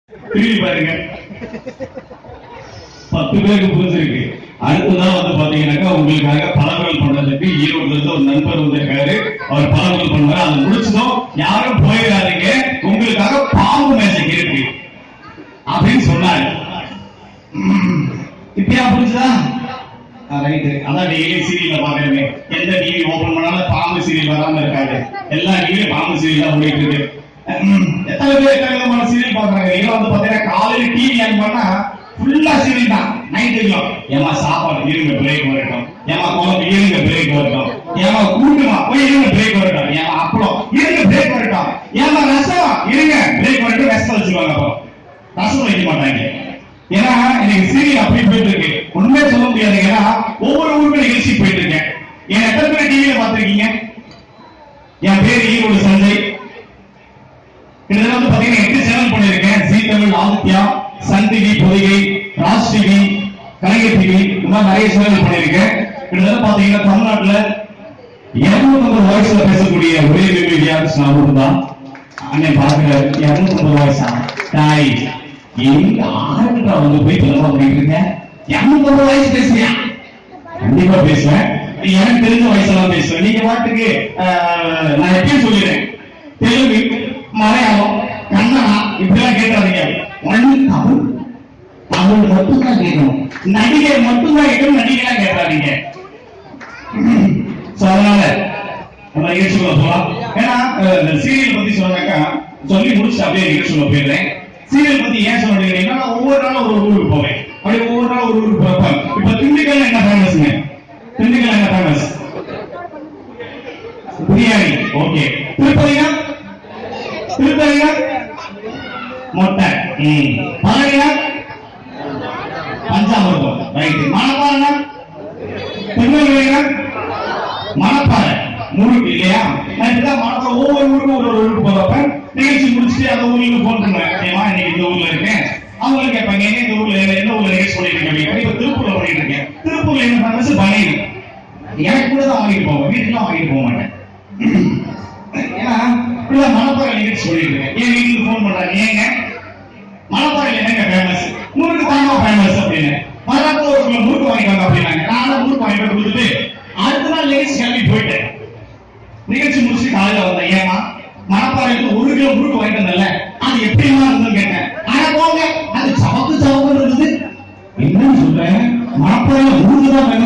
திரும்பி பாருங்க, 10 பேருக்கு புரிஞ்சிருக்கு. அடுத்ததான் வந்து பாத்தீங்கன்னாக்கா உங்களுக்காக பலவர்கள் பண்றதுக்கு ஈரோடுல இருந்து ஒரு நண்பர் வந்திருக்காரு. அவர் பலவர்கள் பண்ணுவாரு. அதை முடிச்சதும் யாரும் போயிடாதீங்க, உங்களுக்காக பாம்பு மேஜிக் இருக்கு அப்படின்னு சொன்னாரு. இப்பயா புரிஞ்சுதா? ரைட்டு. அதான் டெய்லி சீரியல்ல பாக்குறேன். எந்த டிவி ஓபன் பண்ணாலும் பாம்பு சீரியல் வராம இருக்காது. எல்லா டிவியும் பாம்பு சீரியல் தான் ஓடிட்டு இருக்கு. எத்தனை பேர் எத்தனை விதமான சீரியல் பாக்குறாங்க. நீங்க வந்து பாத்தீங்கன்னா காலையில டிவி ஆன் பண்ணா ஃபுல்லா சீரியல் தான். நைட்டுக்கும் ஏமா சாப்பாடு இருங்க பிரேக் வரட்டும், ஏமா குழம்பு இருங்க பிரேக் வரட்டும், ஏமா கூட்டுமா போய் இருங்க பிரேக் வரட்டும், ஏமா அப்பளம் இருங்க பிரேக் வரட்டும், ஏமா ரசம் இருங்க பிரேக் வரட்டும். ரசம் வச்சுக்குவாங்க. அப்போ ரசம் வைக்க மாட்டாங்க. ஏன்னா எனக்கு சீரியல் அப்படி போயிட்டு இருக்கு. உண்மையே சொல்ல முடியாது. ஏன்னா ஒவ்வொரு ஊருக்கு நிகழ்ச்சி போயிட்டு இருக்கேன். என் எத்தனை பேர் டிவியில பாத்திருக்கீங்க? என் பேர் ஈரோடு சஞ்சய். கிட்டத்தட்ட வந்து பாத்தீங்கன்னா 8 சேனல் பண்ணிருக்கேன். Zee Tamil, Adithya, Sun TV, Podhigai, Raj TV, Kalaignar TV, இந்த மாதிரி நிறைய சேனல் பண்ணிருக்கேன். கிட்டத்தட்ட பாத்தீங்கன்னா தமிழ்நாட்டுல 250 வாய்ஸ்ல பேசக்கூடிய ஒரே மீடியா நான் தான். அண்ணன் பாக்குற 250 வாய்ஸா தாய் எங்க ஆரம்பிட்டா வந்து போய் தெளிவா பண்ணிட்டு இருக்கேன். 250 வயசு பேசுறியா? கண்டிப்பா பேசுவேன். எனக்கு தெரிஞ்ச வயசெல்லாம் பேசுவேன். நீங்க பாட்டுக்கு நான் எப்பயும் சொல்லிடுறேன், தெலுங்கு, மலையாளம், கன்னடா இப்படிலாம் கேட்காதீங்க. தமிழ் தமிழ் மட்டும்தான் கேட்கணும். நடிகை மட்டும்தான் கேட்கணும். நடிகையா கேட்காதீங்க. அதனால நம்ம நிகழ்ச்சிக்குள்ள போலாம். ஏன்னா சீரியல் பத்தி சொன்னாக்கா சொல்லி முடிச்சு அப்படியே நிகழ்ச்சிக்குள்ள போயிடுறேன். சீரியல் பத்தி ஏன் சொல்றீங்கன்னா, ஒவ்வொரு நாளும் ஒரு ஊருக்கு போவேன். அப்படி ஒவ்வொரு நாள் ஒரு ஊருக்கு போறேன். இப்ப திண்டுக்கல் என்ன ஃபேமஸ்ங்க? திண்டுக்கல் என்ன ஃபேமஸ்? பிரியாணி. ஓகே. திருப்பதியா? திருப்பதியா மொட்டை. பழனியா பஞ்சாமிர்தம். ரைட். மணப்பாறைனா? திருநெல்வேலியா மணப்பாறை முறுக்கு இல்லையா? நான் இப்பதான் மணப்பாறை ஒவ்வொரு ஊருக்கும் ஒரு ஊருக்கு போறப்ப நிகழ்ச்சி முடிச்சுட்டு அந்த ஊருக்கு போன் பண்ணுவேன். ஏமா இன்னைக்கு இந்த ஊர்ல இருக்கேன். அவங்க கேட்பாங்க என்ன இந்த ஊர்ல என்ன ஊர்ல நிகழ்ச்சி பண்ணிட்டு இருக்கீங்க? இப்ப திருப்பூர்ல பண்ணிட்டு இருக்கேன். திருப்பூர்ல என்ன ஃபேமஸ்? பனீர். எனக்கு கூட தான் வாங்கிட்டு போவேன், வீட்டுக்குலாம் வாங்கிட்டு போக மாட்டேன். ஏன்னா மணப்பாறை நிகழ்ச்சி பண்ணிட்டு இருக்கேன். என் வீட்டுக்கு போன் பண்றாங்க, ஏங்க மணப்பாறையில என்னங்க ஃபேமஸ்? முறுக்கு தாங்க ஃபேமஸ் அப்படின்னு. மறுநாள் ஒரு கிலோ முறுக்கு வாங்கிட்டாங்க அப்படின்னாங்க. நானும் முறுக்கு வாங்கிட்டு கொடுத்துட்டு அடுத்த நாள் நிகழ்ச்சி கிளம்பி போயிட்டேன். நிகழ்ச்சி முடிச்சு காலையில வந்தேன். ஏமா மணப்பாறைக்கு 1 கிலோ முறுக்கு வாங்கிட்டு வந்தல, அது எப்படிமா இருந்ததுன்னு கேட்டேன். ஆனா போங்க, அது சவக்கு சவக்கு இருந்தது. என்னன்னு சொல்றேன், மணப்பாறையில முறுக்கு தான்